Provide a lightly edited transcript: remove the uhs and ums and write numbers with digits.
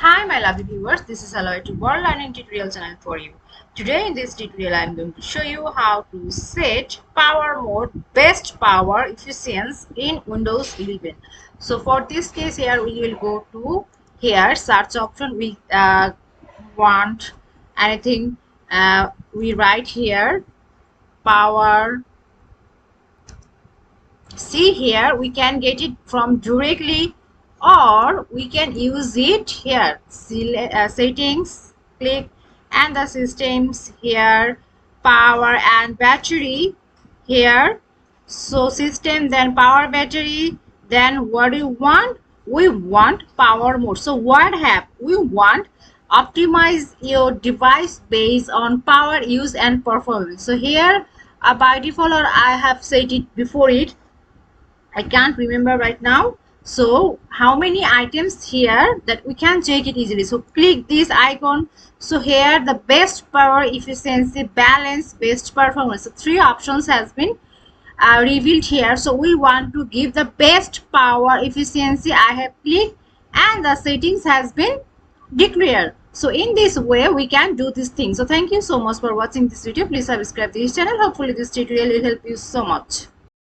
Hi my lovely viewers, this is Hello to World Learning Tutorial channel for you. Today in this tutorial I am going to show you how to set power mode best power efficiency in Windows 11. So for this case here we will go to here search option. We want anything, we write here power. See here we can get it from directly or we can use it here. Settings, click, and the systems here, power and battery here. So system, then power, battery, then what do you want? We want power mode. So what have we want? Optimize your device based on power use and performance. So here by default, or I have set it before it, I can't remember right now. So how many items here that we can check it easily. So click this icon. So here the best power efficiency, balance, best performance. So three options has been revealed here. So we want to give the best power efficiency. I have clicked and the settings has been declared. So in this way we can do this thing. So thank you so much for watching this video. Please subscribe to this channel. Hopefully this tutorial will help you so much.